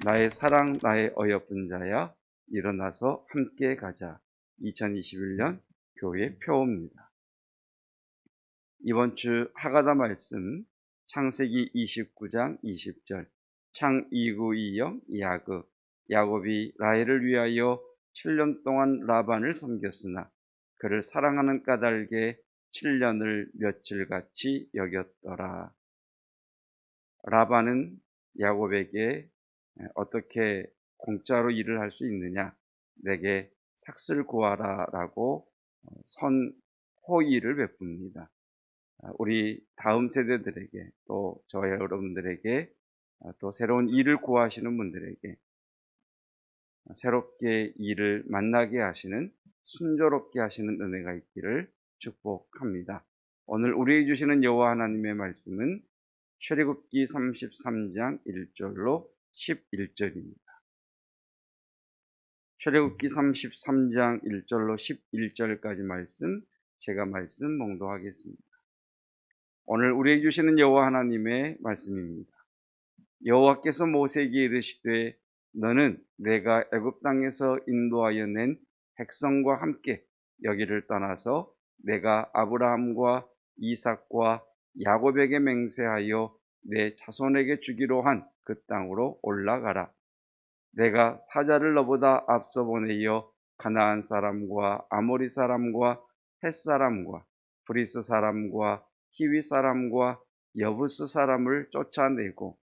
나의 사랑, 나의 어여쁜 자야, 일어나서 함께 가자. 2021년 교회 표어입니다. 이번 주 하가다 말씀 창세기 29장 20절. 창2920 야곱이 라헬을 위하여 7년 동안 라반을 섬겼으나 그를 사랑하는 까닭에 7년을 며칠같이 여겼더라. 라반은 야곱에게 어떻게 공짜로 일을 할 수 있느냐, 내게 삭슬 구하라 라고 호의를 베풉니다. 우리 다음 세대들에게, 또 저희 여러분들에게, 또 새로운 일을 구하시는 분들에게 새롭게 일을 만나게 하시는, 순조롭게 하시는 은혜가 있기를 축복합니다. 오늘 우리에게 주시는 여호와 하나님의 말씀은 출애굽기 33장 1절로 11절입니다. 출애굽기 33장 1절로 11절까지 말씀, 제가 말씀 봉독하겠습니다. 오늘 우리에게 주시는 여호와 하나님의 말씀입니다. 여호와께서 모세에게 이르시되 너는 내가 애굽 땅에서 인도하여 낸 백성과 함께 여기를 떠나서 내가 아브라함과 이삭과 야곱에게 맹세하여 내 자손에게 주기로 한 그 땅으로 올라가라. 내가 사자를 너보다 앞서 보내어 가나안 사람과 아모리 사람과 헷 사람과 브리스 사람과 히위 사람과 여부스 사람을 쫓아내고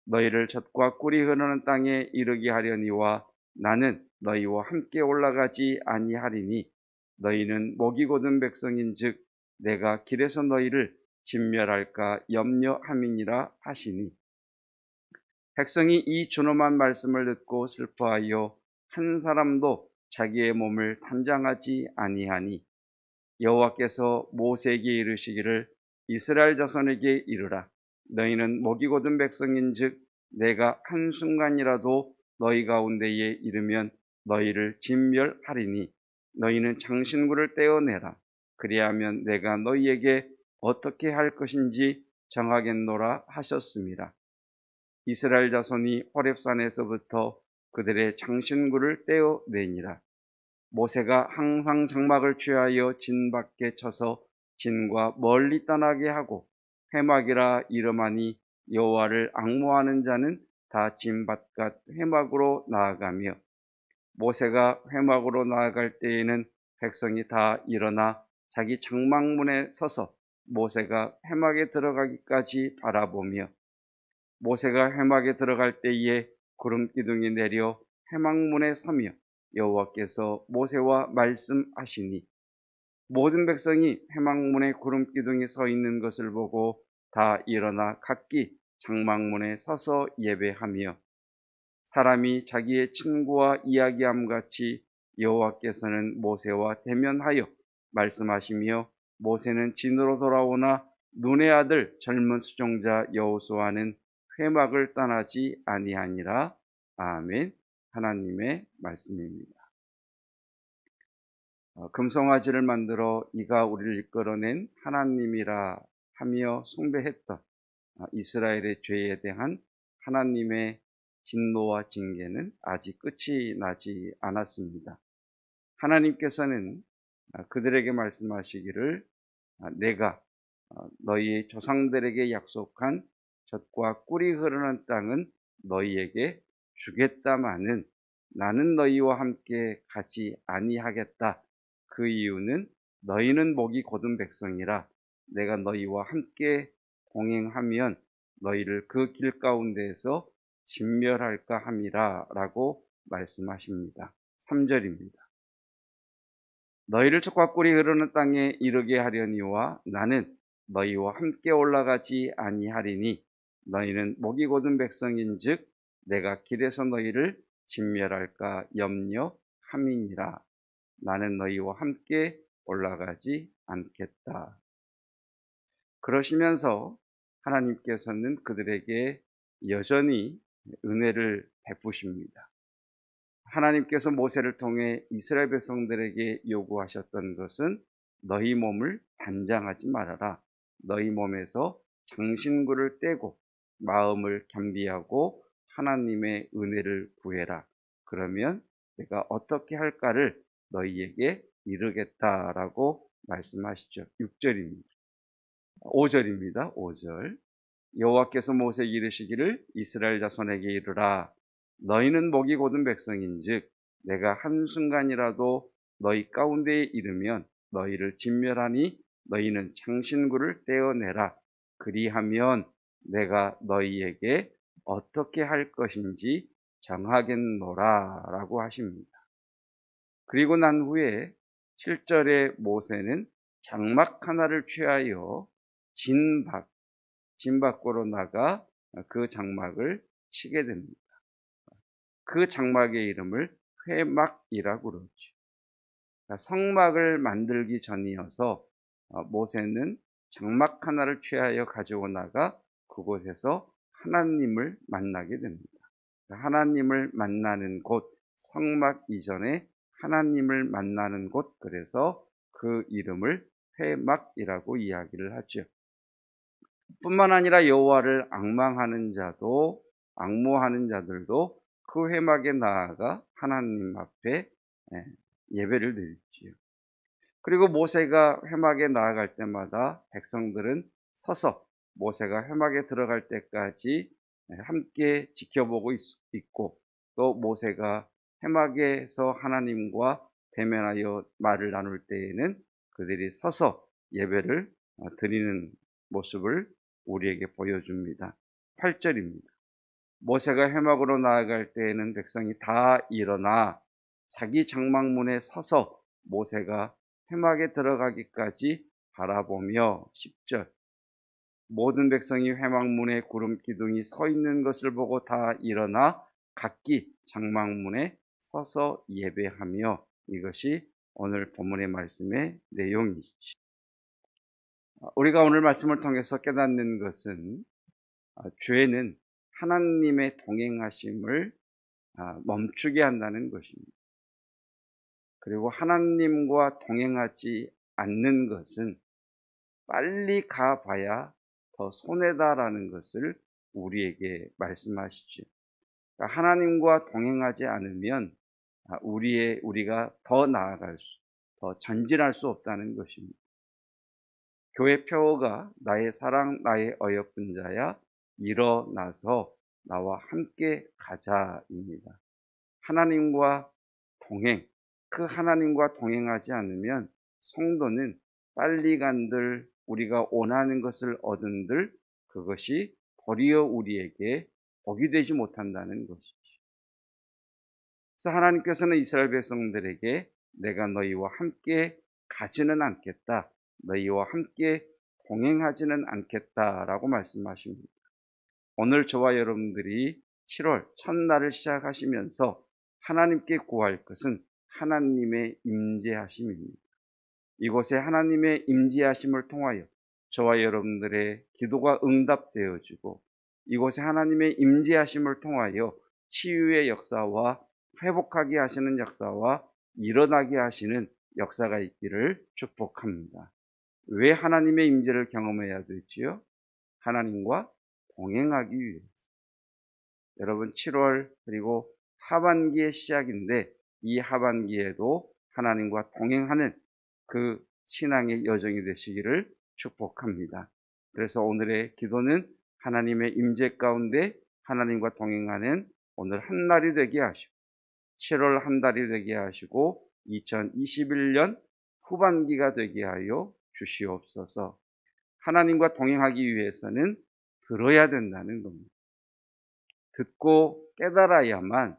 너희를 젖과 꿀이 흐르는 땅에 이르게 하려니와 나는 너희와 함께 올라가지 아니하리니 너희는 목이 곧은 백성인즉 내가 길에서 너희를 진멸할까 염려함이니라 하시니, 백성이 이 준엄한 말씀을 듣고 슬퍼하여 한 사람도 자기의 몸을 단장하지 아니하니 여호와께서 모세에게 이르시기를 이스라엘 자손에게 이르라. 너희는 목이 곧은 백성인즉 내가 한순간이라도 너희 가운데에 이르면 너희를 진멸하리니 너희는 장신구를 떼어내라. 그리하면 내가 너희에게 어떻게 할 것인지 정하겠노라 하셨습니다. 이스라엘 자손이 호렙산에서부터 그들의 장신구를 떼어내니라. 모세가 항상 장막을 취하여 진 밖에 쳐서 진과 멀리 떠나게 하고 회막이라 이름하니 여호와를 앙모하는 자는 다 진 바깥 회막으로 나아가며, 모세가 회막으로 나아갈 때에는 백성이 다 일어나 자기 장막문에 서서 모세가 회막에 들어가기까지 바라보며, 모세가 회막에 들어갈 때에 구름 기둥이 내려 회막문에 서며 여호와께서 모세와 말씀하시니 모든 백성이 회막문에 구름 기둥이 서 있는 것을 보고 다 일어나 각기 장막문에 서서 예배하며, 사람이 자기의 친구와 이야기함 같이 여호와께서는 모세와 대면하여 말씀하시며, 모세는 진으로 돌아오나 눈의 아들 젊은 수종자 여호수아는 회막을 떠나지 아니하니라. 아멘. 하나님의 말씀입니다. 금송아지를 만들어 이가 우리를 이끌어낸 하나님이라 하며 숭배했던 이스라엘의 죄에 대한 하나님의 진노와 징계는 아직 끝이 나지 않았습니다. 하나님께서는 그들에게 말씀하시기를 내가 너희 조상들에게 약속한 젖과 꿀이 흐르는 땅은 너희에게 주겠다마는 나는 너희와 함께 가지 아니하겠다. 그 이유는 너희는 목이 곧은 백성이라 내가 너희와 함께 동행하면 너희를 그 길 가운데에서 진멸할까 함이라 라고 말씀하십니다. 3절입니다. 너희를 젖과 꿀이 흐르는 땅에 이르게 하려니와 나는 너희와 함께 올라가지 아니하리니 너희는 목이 곧은 백성인즉 내가 길에서 너희를 진멸할까 염려함이니라. 나는 너희와 함께 올라가지 않겠다. 그러시면서 하나님께서는 그들에게 여전히 은혜를 베푸십니다. 하나님께서 모세를 통해 이스라엘 백성들에게 요구하셨던 것은 너희 몸을 단장하지 말아라. 너희 몸에서 장신구를 떼고 마음을 겸비하고 하나님의 은혜를 구해라. 그러면 내가 어떻게 할까를 너희에게 이르겠다라고 말씀하시죠. 6절입니다. 5절입니다. 5절. 여호와께서 모세에게 이르시기를 이스라엘 자손에게 이르라. 너희는 목이 곧은 백성인즉 내가 한순간이라도 너희 가운데에 이르면 너희를 진멸하니 너희는 창신구를 떼어내라. 그리하면 내가 너희에게 어떻게 할 것인지 정하겠노라 라고 하십니다. 그리고 난 후에 7절에 모세는 장막 하나를 취하여 진 밖으로 나가 그 장막을 치게 됩니다. 그 장막의 이름을 회막이라고 그러죠. 성막을 만들기 전이어서 모세는 장막 하나를 취하여 가지고 나가 그곳에서 하나님을 만나게 됩니다. 하나님을 만나는 곳, 성막 이전에 하나님을 만나는 곳, 그래서 그 이름을 회막이라고 이야기를 하죠. 뿐만 아니라 여호와를 앙망하는 자도 앙모하는 자들도 그 회막에 나아가 하나님 앞에 예배를 드리지요. 그리고 모세가 회막에 나아갈 때마다 백성들은 서서 모세가 회막에 들어갈 때까지 함께 지켜보고 있고, 또 모세가 회막에서 하나님과 대면하여 말을 나눌 때에는 그들이 서서 예배를 드리는 모습을 우리에게 보여줍니다. 8절입니다. 모세가 회막으로 나아갈 때에는 백성이 다 일어나 자기 장막문에 서서 모세가 회막에 들어가기까지 바라보며 10절. 모든 백성이 회막문에 구름 기둥이 서 있는 것을 보고 다 일어나 각기 장막문에 서서 예배하며, 이것이 오늘 본문의 말씀의 내용이죠. 우리가 오늘 말씀을 통해서 깨닫는 것은 죄는 하나님의 동행하심을 멈추게 한다는 것입니다. 그리고 하나님과 동행하지 않는 것은 빨리 가봐야 더 손해다라는 것을 우리에게 말씀하시죠. 그러니까 하나님과 동행하지 않으면 우리가 더 나아갈 더 전진할 수 없다는 것입니다. 교회 표어가 나의 사랑 나의 어여쁜 자야 일어나서 나와 함께 가자입니다. 하나님과 동행, 그 하나님과 동행하지 않으면 성도는 빨리 간들 우리가 원하는 것을 얻은들 그것이 도리어 우리에게 복이 되지 못한다는 것이죠. 그래서 하나님께서는 이스라엘 백성들에게 내가 너희와 함께 가지는 않겠다, 너희와 함께 동행하지는 않겠다라고 말씀하십니다. 오늘 저와 여러분들이 7월 첫날을 시작하시면서 하나님께 구할 것은 하나님의 임재하심입니다. 이곳에 하나님의 임재하심을 통하여 저와 여러분들의 기도가 응답되어지고, 이곳에 하나님의 임재하심을 통하여 치유의 역사와 회복하게 하시는 역사와 일어나게 하시는 역사가 있기를 축복합니다. 왜 하나님의 임재를 경험해야 되지요? 하나님과 동행하기 위해서. 여러분, 7월 그리고 하반기의 시작인데 이 하반기에도 하나님과 동행하는 그 신앙의 여정이 되시기를 축복합니다. 그래서 오늘의 기도는 하나님의 임재 가운데 하나님과 동행하는 오늘 한 날이 되게 하시고 7월 한 달이 되게 하시고 2021년 후반기가 되게 하여 주시옵소서. 하나님과 동행하기 위해서는 들어야 된다는 겁니다. 듣고 깨달아야만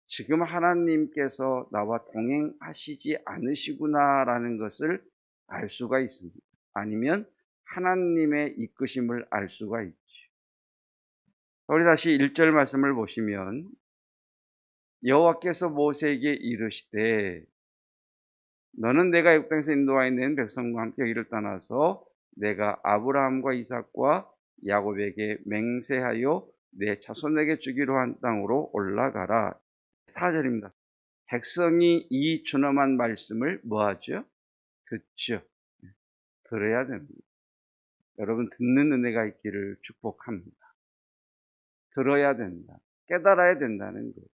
지금 하나님께서 나와 동행하시지 않으시구나라는 것을 알 수가 있습니다. 아니면 하나님의 이끄심을 알 수가 있죠. 우리 다시 1절 말씀을 보시면 여호와께서 모세에게 이르시되 너는 내가 애굽 땅에서 인도하여 낸 백성과 함께 여기를 떠나서 내가 아브라함과 이삭과 야곱에게 맹세하여 내 자손에게 주기로 한 땅으로 올라가라. 4절입니다. 백성이 이 준엄한 말씀을 뭐하죠? 듣죠. 들어야 됩니다. 여러분, 듣는 은혜가 있기를 축복합니다. 들어야 된다. 깨달아야 된다는 거죠.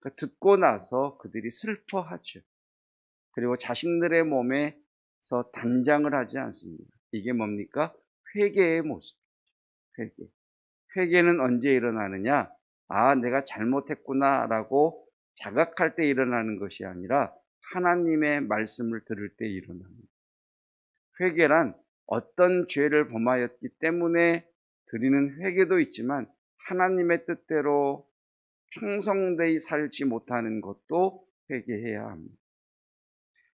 그러니까 듣고 나서 그들이 슬퍼하죠. 그리고 자신들의 몸에서 단장을 하지 않습니다. 이게 뭡니까? 회개의 모습. 회개. 회개는 언제 일어나느냐? 아, 내가 잘못했구나라고 자각할 때 일어나는 것이 아니라 하나님의 말씀을 들을 때 일어납니다. 회개란 어떤 죄를 범하였기 때문에 드리는 회개도 있지만 하나님의 뜻대로 충성되이 살지 못하는 것도 회개해야 합니다.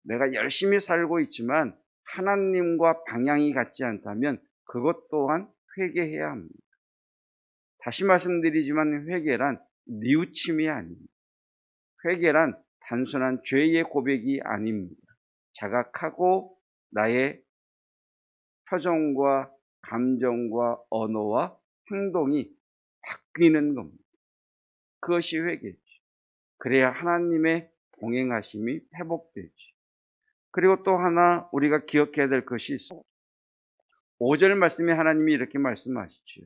내가 열심히 살고 있지만 하나님과 방향이 같지 않다면 그것 또한 회개해야 합니다. 다시 말씀드리지만 회개란 뉘우침이 아닙니다. 회개란 단순한 죄의 고백이 아닙니다. 자각하고 나의 표정과 감정과 언어와 행동이 바뀌는 겁니다. 그것이 회개죠. 그래야 하나님의 동행하심이 회복되죠. 그리고 또 하나 우리가 기억해야 될 것이 있습니다. 5절 말씀에 하나님이 이렇게 말씀하시죠.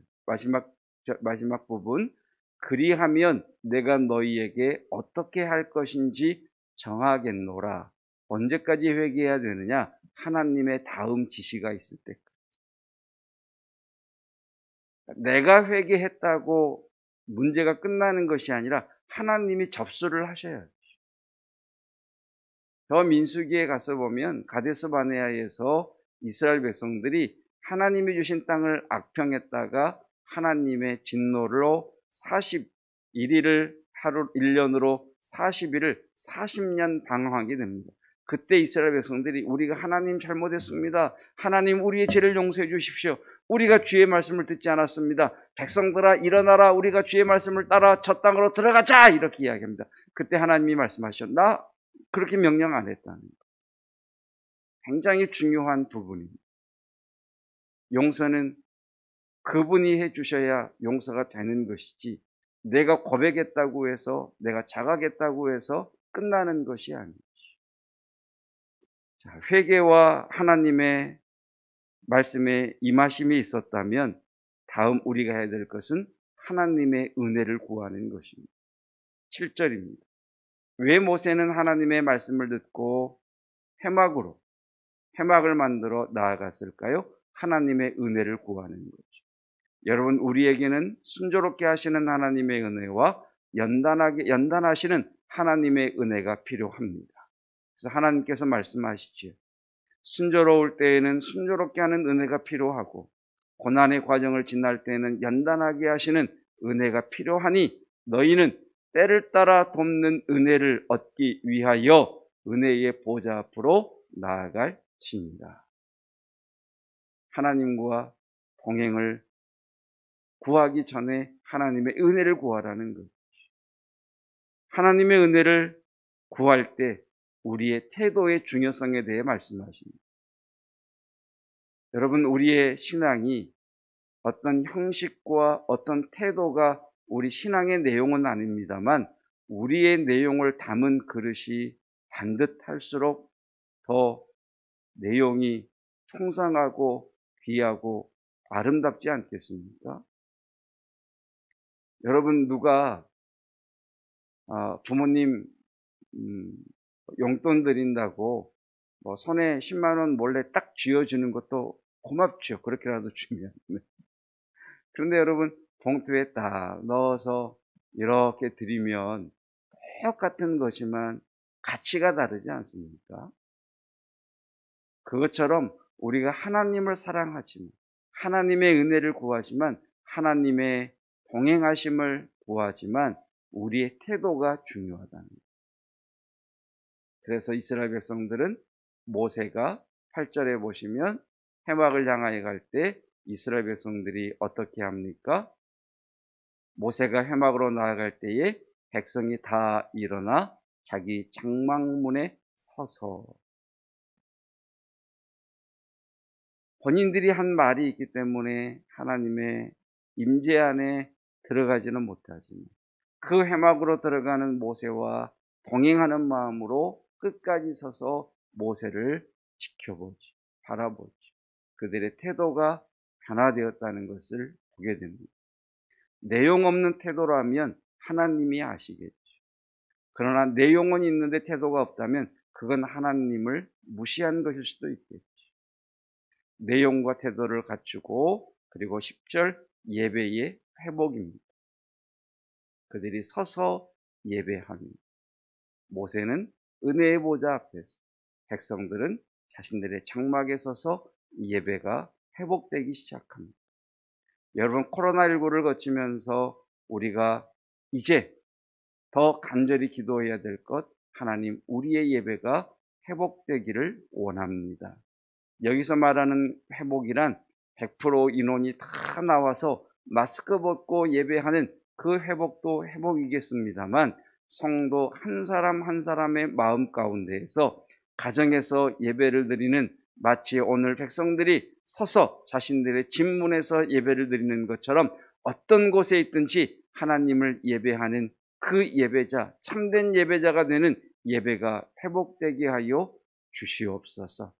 마지막 부분, 그리하면 내가 너희에게 어떻게 할 것인지 정하겠노라. 언제까지 회개해야 되느냐? 하나님의 다음 지시가 있을 때까지. 내가 회개했다고 문제가 끝나는 것이 아니라 하나님이 접수를 하셔야 돼요. 저 민수기에 가서 보면 가데스 바네아에서 이스라엘 백성들이 하나님이 주신 땅을 악평했다가 하나님의 진노로 41일을 하루 1년으로 40일을 40년 방황하게 됩니다. 그때 이스라엘 백성들이 우리가 하나님 잘못했습니다. 하나님 우리의 죄를 용서해 주십시오. 우리가 주의 말씀을 듣지 않았습니다. 백성들아 일어나라. 우리가 주의 말씀을 따라 저 땅으로 들어가자. 이렇게 이야기합니다. 그때 하나님이 말씀하셨죠. 나 그렇게 명령 안 했다는 거. 굉장히 중요한 부분입니다. 용서는 그분이 해주셔야 용서가 되는 것이지 내가 고백했다고 해서 내가 자각했다고 해서 끝나는 것이 아니죠. 자, 회개와 하나님의 말씀에 임하심이 있었다면 다음 우리가 해야 될 것은 하나님의 은혜를 구하는 것입니다. 7절입니다. 왜 모세는 하나님의 말씀을 듣고 회막을 만들어 나아갔을까요? 하나님의 은혜를 구하는 거죠. 여러분, 우리에게는 순조롭게 하시는 하나님의 은혜와 연단하시는 하나님의 은혜가 필요합니다. 그래서 하나님께서 말씀하시죠. 순조로울 때에는 순조롭게 하는 은혜가 필요하고 고난의 과정을 지날 때에는 연단하게 하시는 은혜가 필요하니 너희는 때를 따라 돕는 은혜를 얻기 위하여 은혜의 보좌 앞으로 나아갈지니라. 하나님과 동행을 구하기 전에 하나님의 은혜를 구하라는 거죠. 하나님의 은혜를 구할 때 우리의 태도의 중요성에 대해 말씀하십니다. 여러분, 우리의 신앙이 어떤 형식과 어떤 태도가 우리 신앙의 내용은 아닙니다만 우리의 내용을 담은 그릇이 반듯할수록 더 내용이 풍성하고 귀하고 아름답지 않겠습니까? 여러분, 누가 부모님 용돈 드린다고 뭐 손에 10만 원 몰래 딱 쥐어주는 것도 고맙죠. 그렇게라도 주면. 그런데 여러분, 봉투에 딱 넣어서 이렇게 드리면 똑같은 것이지만 가치가 다르지 않습니까? 그것처럼 우리가 하나님을 사랑하지만 하나님의 은혜를 구하지만 하나님의 동행하심을 구하지만 우리의 태도가 중요하다는 거예요. 그래서 이스라엘 백성들은 모세가 8절에 보시면 회막을 향하여 갈 때 이스라엘 백성들이 어떻게 합니까? 모세가 회막으로 나아갈 때에 백성이 다 일어나 자기 장막문에 서서 본인들이 한 말이 있기 때문에 하나님의 임재 안에 들어가지는 못하지만 그 회막으로 들어가는 모세와 동행하는 마음으로 끝까지 서서 모세를 지켜보지, 바라보지. 그들의 태도가 변화되었다는 것을 보게 됩니다. 내용 없는 태도라면 하나님이 아시겠죠. 그러나 내용은 있는데 태도가 없다면 그건 하나님을 무시한 것일 수도 있겠죠. 내용과 태도를 갖추고, 그리고 10절 예배의 회복입니다. 그들이 서서 예배합니다. 모세는 은혜의 보좌 앞에서, 백성들은 자신들의 장막에 서서 예배가 회복되기 시작합니다. 여러분, 코로나19를 거치면서 우리가 이제 더 간절히 기도해야 될 것, 하나님, 우리의 예배가 회복되기를 원합니다. 여기서 말하는 회복이란 100% 인원이 다 나와서 마스크 벗고 예배하는 그 회복도 회복이겠습니다만, 성도 한 사람 한 사람의 마음 가운데에서 가정에서 예배를 드리는, 마치 오늘 백성들이 서서 자신들의 집문에서 예배를 드리는 것처럼 어떤 곳에 있든지 하나님을 예배하는 그 예배자, 참된 예배자가 되는 예배가 회복되게 하여 주시옵소서.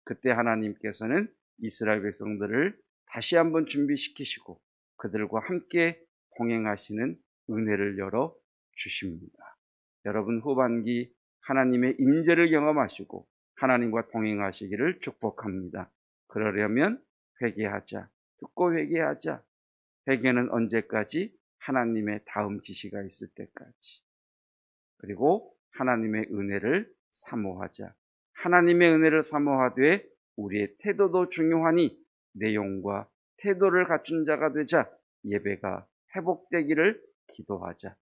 그때 하나님께서는 이스라엘 백성들을 다시 한번 준비시키시고 그들과 함께 동행하시는 은혜를 열어 주십니다. 여러분, 후반기 하나님의 임재를 경험하시고 하나님과 동행하시기를 축복합니다. 그러려면 회개하자. 듣고 회개하자. 회개는 언제까지? 하나님의 다음 지시가 있을 때까지. 그리고 하나님의 은혜를 사모하자. 하나님의 은혜를 사모하되 우리의 태도도 중요하니 내용과 태도를 갖춘 자가 되자 예배가 회복되기를 기도하자.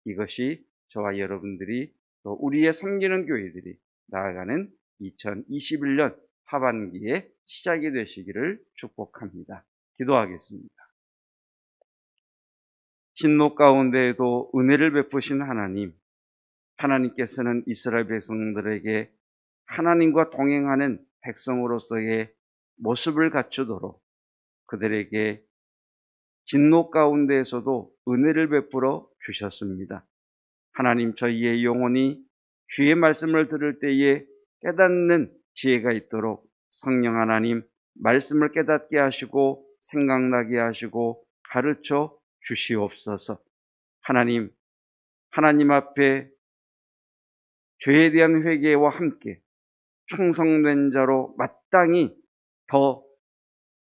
이것이 저와 여러분들이, 또 우리의 섬기는 교회들이 나아가는 2021년 하반기의 시작이 되시기를 축복합니다. 기도하겠습니다. 진노 가운데에도 은혜를 베푸신 하나님, 하나님께서는 이스라엘 백성들에게 하나님과 동행하는 백성으로서의 모습을 갖추도록 그들에게 진노 가운데에서도 은혜를 베풀어 주셨습니다. 하나님, 저희의 영혼이 주의 말씀을 들을 때에 깨닫는 지혜가 있도록 성령 하나님, 말씀을 깨닫게 하시고 생각나게 하시고 가르쳐 주시옵소서. 하나님, 하나님 앞에 죄에 대한 회개와 함께 충성된 자로 마땅히 더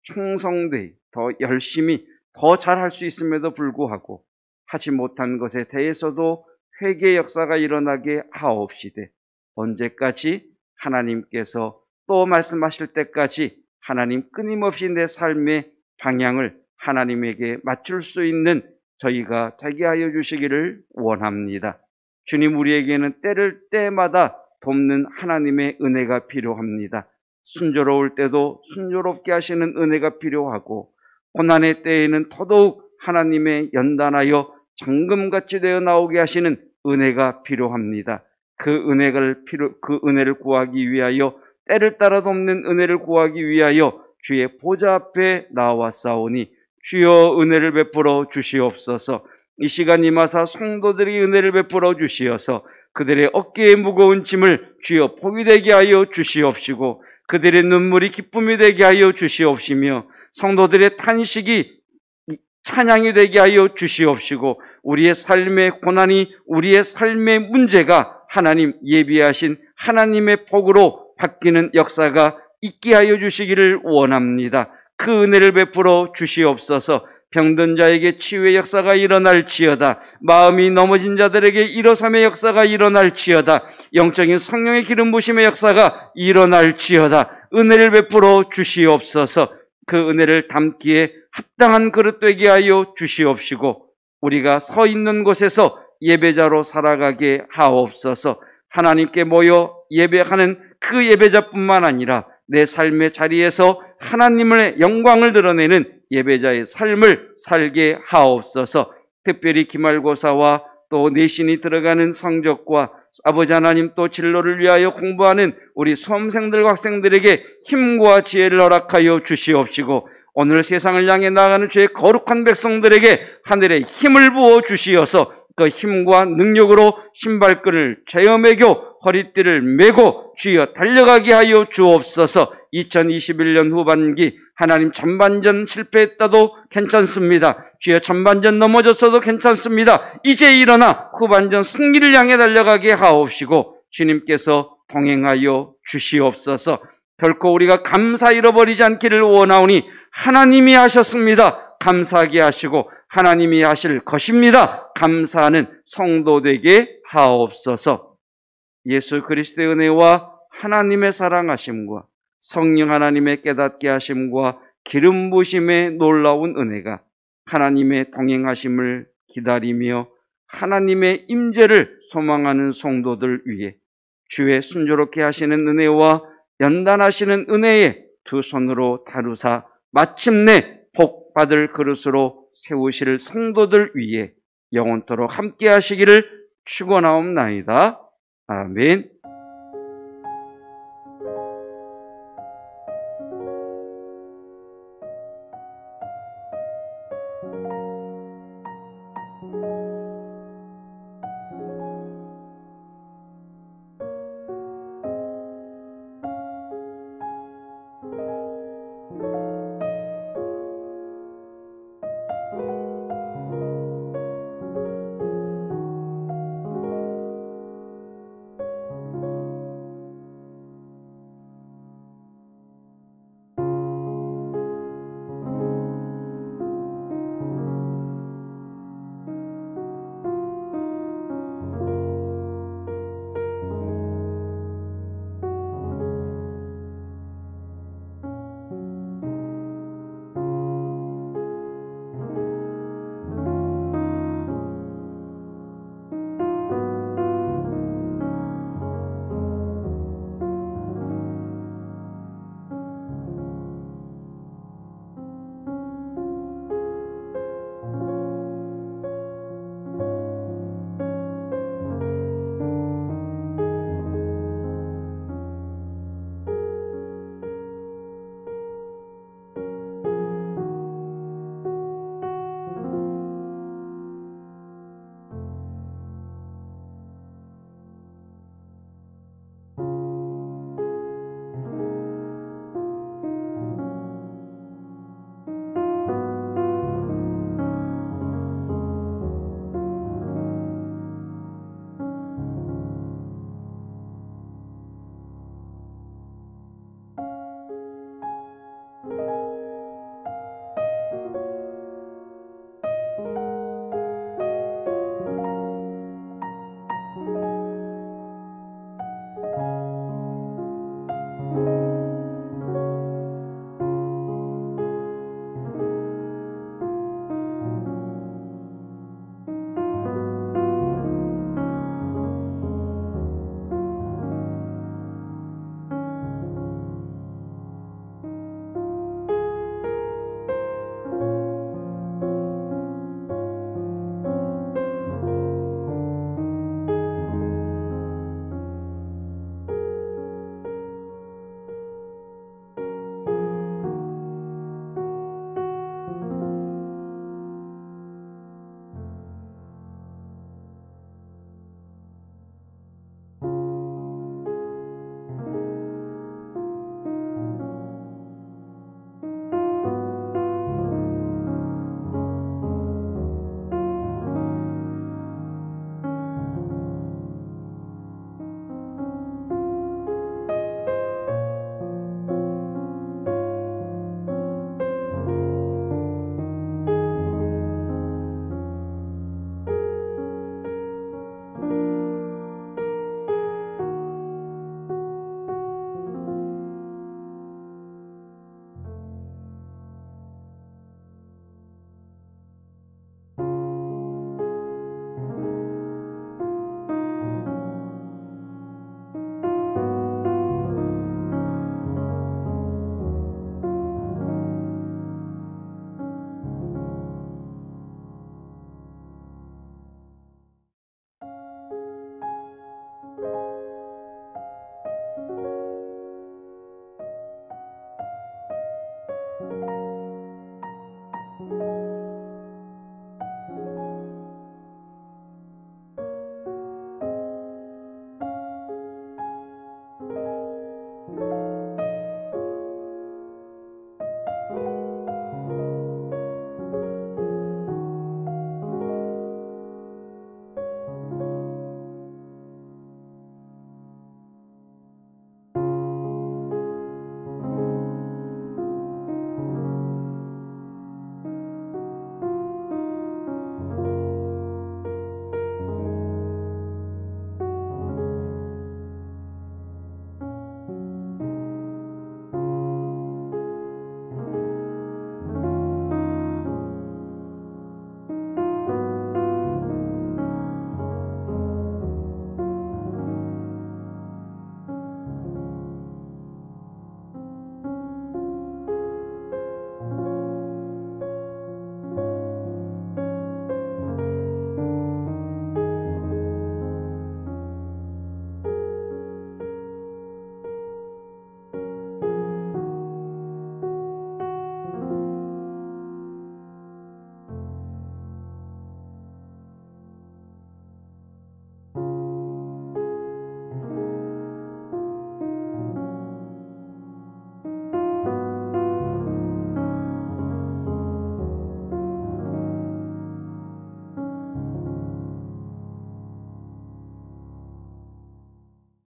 충성되이, 더 열심히, 더 잘할 수 있음에도 불구하고 하지 못한 것에 대해서도 회개 역사가 일어나게 하옵시되, 언제까지? 하나님께서 또 말씀하실 때까지 하나님, 끊임없이 내 삶의 방향을 하나님에게 맞출 수 있는 저희가 되게 하여 주시기를 원합니다. 주님, 우리에게는 때를 때마다 돕는 하나님의 은혜가 필요합니다. 순조로울 때도 순조롭게 하시는 은혜가 필요하고, 고난의 때에는 더더욱 하나님의 연단하여 정금같이 되어 나오게 하시는 은혜가 필요합니다. 그 은혜를 구하기 위하여, 때를 따라 돕는 은혜를 구하기 위하여 주의 보좌 앞에 나왔사오니 주여 은혜를 베풀어 주시옵소서. 이 시간 임하사 성도들이 은혜를 베풀어 주시어서 그들의 어깨에 무거운 짐을 주여 복이 되게 하여 주시옵시고, 그들의 눈물이 기쁨이 되게 하여 주시옵시며, 성도들의 탄식이 찬양이 되게 하여 주시옵시고, 우리의 삶의 고난이, 우리의 삶의 문제가 하나님 예비하신 하나님의 복으로 바뀌는 역사가 있게 하여 주시기를 원합니다. 그 은혜를 베풀어 주시옵소서. 병든 자에게 치유의 역사가 일어날지어다. 마음이 넘어진 자들에게 일어섬의 역사가 일어날지어다. 영적인 성령의 기름 부심의 역사가 일어날지어다. 은혜를 베풀어 주시옵소서. 그 은혜를 담기에 합당한 그릇 되게 하여 주시옵시고, 우리가 서 있는 곳에서 예배자로 살아가게 하옵소서. 하나님께 모여 예배하는 그 예배자뿐만 아니라 내 삶의 자리에서 하나님의 영광을 드러내는 예배자의 삶을 살게 하옵소서. 특별히 기말고사와 또 내신이 들어가는 성적과 아버지 하나님, 또 진로를 위하여 공부하는 우리 수험생들과 학생들에게 힘과 지혜를 허락하여 주시옵시고, 오늘 세상을 향해 나아가는 주의 거룩한 백성들에게 하늘의 힘을 부어 주시어서 그 힘과 능력으로 신발끈을 죄어 매고 허리띠를 메고 주여 달려가게 하여 주옵소서. 2021년 후반기 하나님 전반전 실패했다도 괜찮습니다. 주여 전반전 넘어졌어도 괜찮습니다. 이제 일어나 후반전 승리를 향해 달려가게 하옵시고 주님께서 동행하여 주시옵소서. 결코 우리가 감사 잃어버리지 않기를 원하오니 하나님이 하셨습니다. 감사하게 하시고 하나님이 하실 것입니다. 감사하는 성도 되게 하옵소서. 예수 그리스도의 은혜와 하나님의 사랑하심과 성령 하나님의 깨닫게 하심과 기름 부심의 놀라운 은혜가 하나님의 동행하심을 기다리며 하나님의 임재를 소망하는 성도들 위해 주의 순조롭게 하시는 은혜와 연단하시는 은혜에 두 손으로 다루사 마침내 복 받을 그릇으로 세우실 성도들 위해 영원토록 함께 하시기를 축원하옵나이다. 아멘.